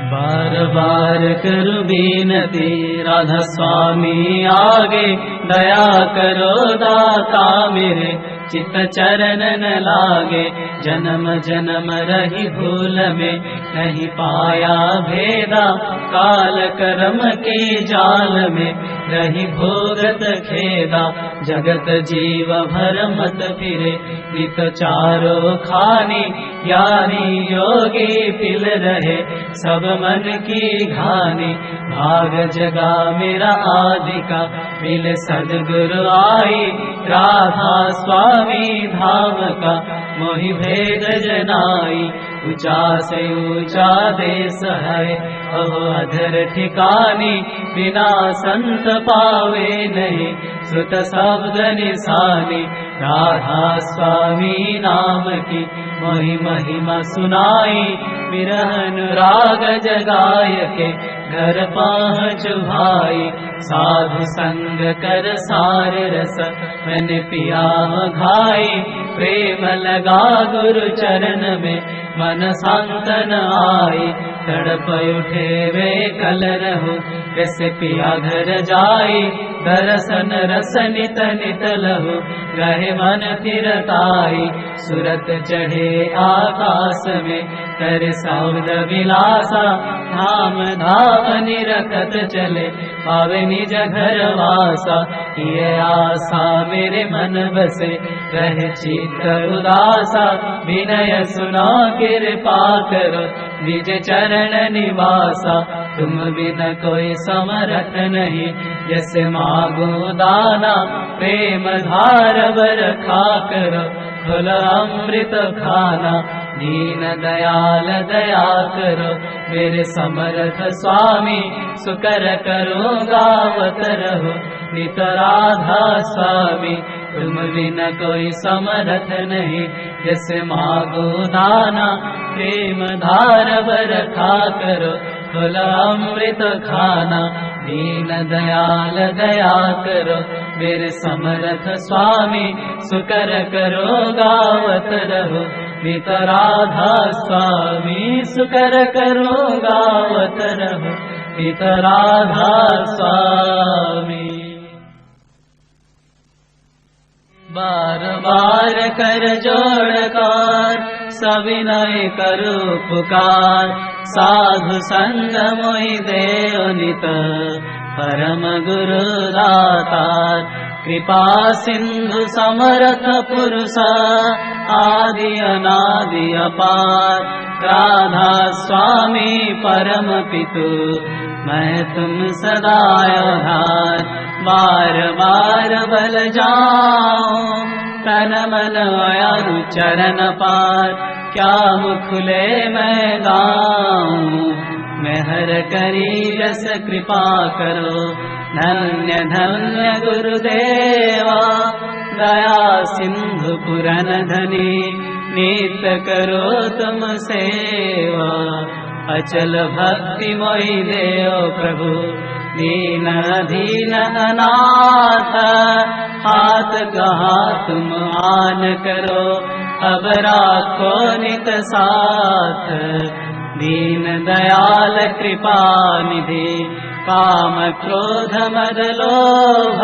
बार बार करूं बीनती राधा स्वामी आगे, दया करो दाता मेरे चित चरण न लागे। जन्म जन्म रही भूल में नहीं पाया भेदा, काल कर्म के जाल में रही भोगत खेदा। जगत जीव भर मत फिरे नित चारो खानी, यारी योगी पिल रहे सब मन की घानी। भाग जगा मेरा आदि का मिले सदगुरु आई, राधा स्वामी धाम का मोहि भेद जनाई। ऊंचा से ऊंचा देश है अहो अधर ठिकानी, बिना संत पावे नहीं सुत शब्द निशानी। राधा स्वामी नाम की मोहि महिमा सुनाई, विरहन राग जगाय के घर पहुँच भाई। साधु संग कर सार रस मैंने पिया घाई, प्रेम लगा गुरु चरण में मन सांतन आई। तड़प उठे वे कल रहो कैसे पिया घर जाई, दर्शन रस नित नित लहो रहे मन फिरताई। सुरत चढ़े आकाश में कर सौद विलासा, धाम धाम निरखत चले पावे निज घर वासा। ये आशा मेरे मन बसे रहे चित्त उदासा, विनय सुना कृपा करो निज चरण निवासा। तुम बिना कोई समर्थ नहीं जैसे मांगो दाना, प्रेम धार बरखा करो फल अमृत खाना। दीन दयाल दया करो मेरे समर्थ स्वामी, सुकर करो गावत रहो नित राधा स्वामी। तुम बिना कोई समर्थ नहीं जैसे मांगो दाना, प्रेम धार बरखा करो फल अमृत खाना। दीन दयाल दया करो मेरे समर्थ स्वामी, सुकर करो गावत रहो नित राधा स्वामी। सुकर करो गावत रहो नित राधा स्वामी। बार बार कर जोड़ कर सविनय करो पुकार, साधु संग मोहि देव नित परम गुरु दातार। कृपा सिंधु समर्थ पुरुष आदि अनादि अपार, राधा स्वामी परम पितु मैं तुम सदा आधार। बार बार बल जाऊं तन मन अनु चरण पार, क्या मुखले मैं गाऊं मेहर करी रस कृपा करो। धन्य धन्य गुरुदेवा दया सिंधु पुरन धनी, नित करो तुम सेवा अचल भक्ति मोहि देव प्रभु। दीन दीन अनाथ हाथ कहा तुम आन करो, अब राखो नित साथ। दीन दयाल कृपा निधि काम क्रोध मद लोभ,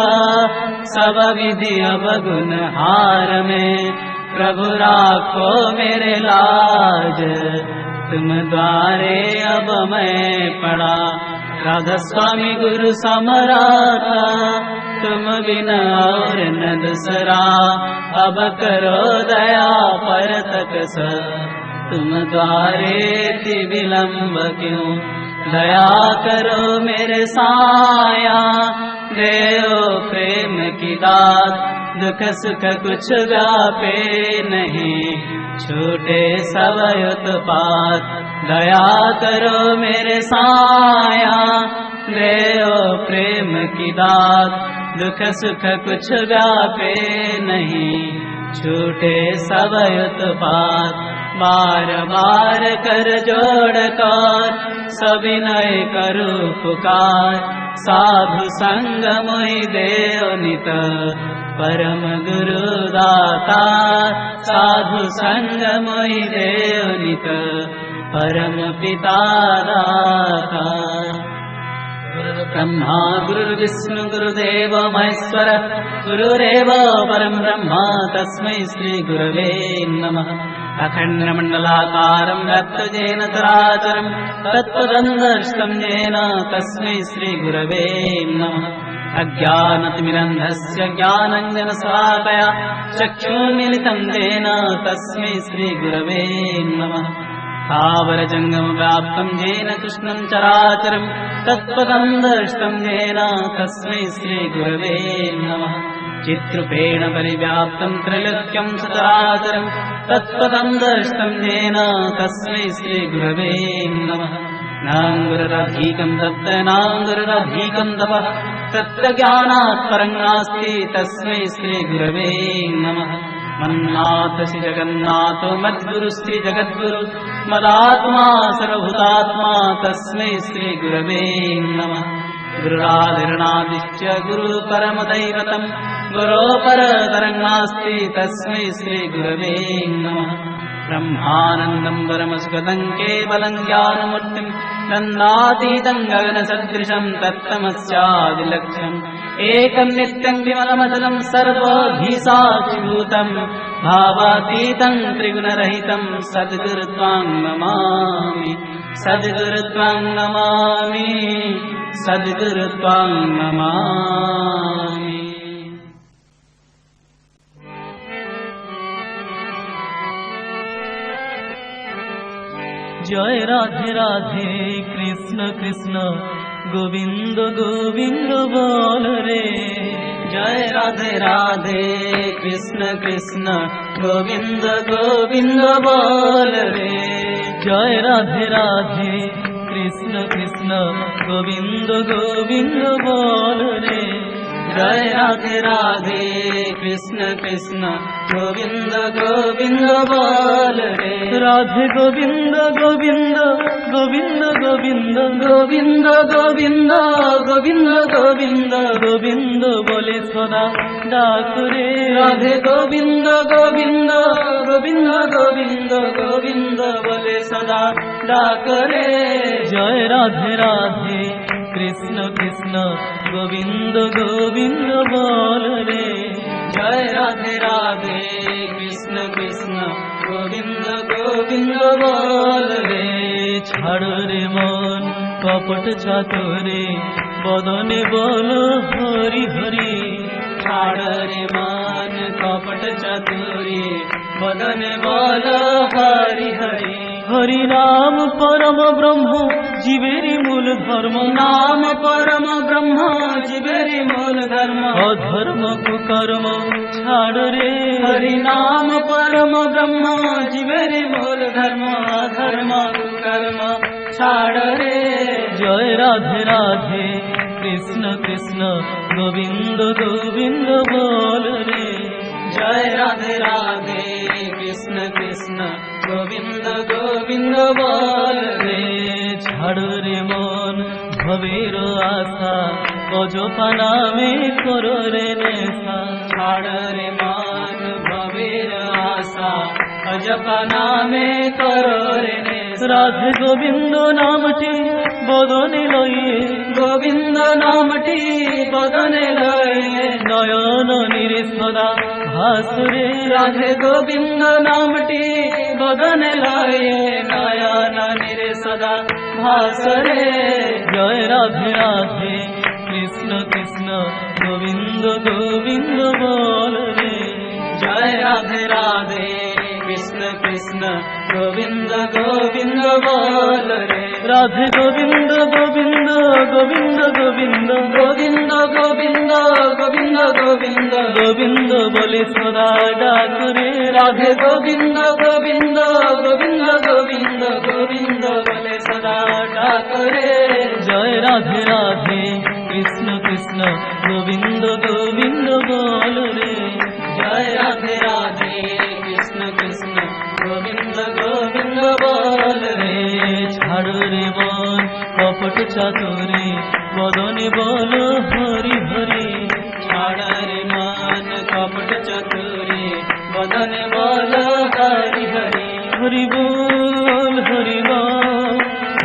सब विधि अवगुण हार में प्रभु राखो मेरे लाज। तुम द्वारे अब मैं पड़ा राधा स्वामी गुरु समराता, तुम बिना और न दूसरा अब करो दया पर तक स। तुम द्वारे ति विलम्ब क्यों, दया करो मेरे साया। देव प्रेम की दात दुख सुख कुछ व्यापे नहीं, छूटे सब उत्पात दया करो मेरे साया। देव प्रेम की दात दुख सुख कुछ व्यापे नहीं, छूटे सब उत्पात। बार बार कर जोड़ कर सविनय करो पुकार, साधु संग मोहि देव नित परम गुरु दाता। साधु संग मोहि देव नित परम पिता दाता। ब्रह्मा गुरुर्विष्णु गुरुदेव महेश्वर गुरुरेव परं ब्रह्म तस्मै श्री गुरवे नमः। अखण्डमण्डलाकारं व्याप्तजेन चराचरं तत्पदं दर्शितं येन तस्मै श्री गुरवे नमः। अज्ञानतिमिरन्धस्य ज्ञानाञ्जनशलाकया चक्षुर्मिलितं येन तस्मै श्री गुरवे नमः। स्थावरजङ्गमव्याप्तं येन कृष्णं चराचरं तत्पदं दर्शितं येन तस्मै श्री गुरवे नमः। चित्रूपेण परिव्याप्तं त्रैलोक्यं सचराचरं तत्पदं दर्शितं येन तस्मै श्री गुरवे नमः। नाङ्गुरधिकं तत्र नाङ्गुरधिकं तपः तत्त्वज्ञानात् परं नास्ति तस्मै श्री गुरवे नमः। मन्नाथ श्री जगन्नाथ मद्गुरु श्री जगद्गुरु मदात्मा सर्वभूतात्मा तस्मै श्री गुरवे नमः। गुरुरादिर्नादिश्च गुरु परमदैवतं गुरो परतरं नास्ति तस्मै श्री गुरवे नमः। ब्रह्मानन्दं परमसुखदं केवलं ज्ञानमूर्तिं नन्दातीतं गगनसदृशं तत्तमस्यादिलक्ष्यम् एकं नित्यं विमलमचलं सर्वभीसाक्षिभूतं भावातीतं त्रिगुणरहितं सद्गुरुत्वां नमामि सद्गुरुत्वां नमामि सद्गुरुत्वां नमामि। जय राधे राधे कृष्ण कृष्ण गोविंद गोविंद बोल रे। जय राधे राधे कृष्ण कृष्ण गोविंद गोविंद बोल रे। जय राधे राधे कृष्ण कृष्ण गोविंद गोविंद बोल रे। जय राधे राधे कृष्ण कृष्ण गोविंद गोविंद बोल रे। राधे गोविंद गोविंद गोविंद गोविंद गोविंद गोविंद गोविंद गोविंद गोविंद बोले सदा डाक रे। राधे गोविंद गोविंद गोविंद गोविंद गोविंद बोले सदा डाक रे। जय राधे राधे कृष्ण कृष्ण गोविंद गोविंद बोल रे। जय राधे राधे कृष्ण कृष्ण गोविंद गोविंद बोल रे। ছাড় রে মন কপট চাতুরে বদনে বল হরি হরি। ছাড় রে মন কপট চাতুরে বদনে বল হরি হরি। हरि नाम परम ब्रह्म जीवेरी मूल धर्म। नाम परम ब्रह्म जीवेरी मूल धर्म। अधर्म कुकर्म छाड़ रे। हरि नाम परम ब्रह्म जीवेरी मूल धर्म। अधर्म कुकर्म छाड़ रे। जय राधे राधे कृष्ण कृष्ण गोविंद गोविंद बोल रे। जय राधे राधे कृष्ण कृष्ण गोविंद गोविंद बोल रे। ছাড় রে মন ভবের আশা অজপা নামে করো রে নেশা। ছাড় রে মন ভবের আশা অজপা নামে করো রে নেশা। রাধে গোবিন্দ নামটি বদনে লয়ে। গোবিন্দ নামটি বদনে লয়ে। নয়ন নিরে সদা ভাসুরে। রাধে গোবিন্দ নামটি বদনে লয়ে। নয়ন নিরে সদা ভাসুরে। জয় রাধে রাধে কৃষ্ণ কৃষ্ণ গোবিন্দ গোবিন্দ বল রে। জয় রাধে রাধে কৃষ্ণ কৃষ্ণ গোবিন্দ গোবিন্দ বল রে। রাধে গোবিন্দ গোবিন্দ গোবিন্দ গোবিন্দ গোবিন্দ গোবিন্দ গোবিন্দ গোবিন্দ গোবিন্দ বলে সদা ডাক রে। রাধে গোবিন্দ গোবিন্দ গোবিন্দ গোবিন্দ গোবিন্দ বলে সদা ডাক রে। জয় রাধে রাধে কৃষ্ণ কৃষ্ণ গোবিন্দ গোবিন্দ বল রে। জয় রাধে রাধে কৃষ্ণ কৃষ্ণ গোবিন্দ গোবিন্দ বল রে। ছাড় রে মন কপট চাতুরে বদনে বল হরি হরি। ছাড় রে মন কপট চাতুরে বদনে বল হরি হরি। হরি বল হরি বল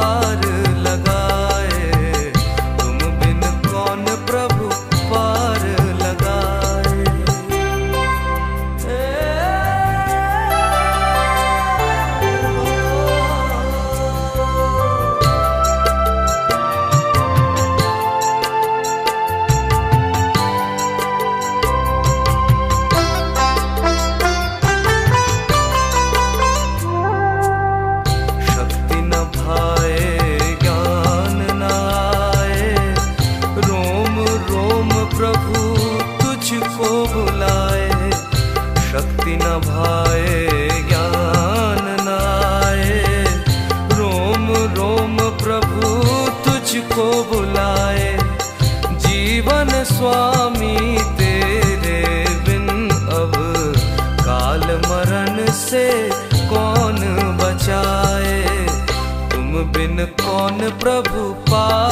पार लगाए, तुम बिन कौन प्रभु पार लगाए। शक्ति न भाए ज्ञान न आए, रोम रोम प्रभु तुझको बुलाए। शक्ति न भाए ज्ञान न आए, रोम रोम प्रभु तुझको बुलाए। जीवन स्वामी तेरे बिन अब काल मरण से कौन बचाए, तुम बिन कौन प्रभु पार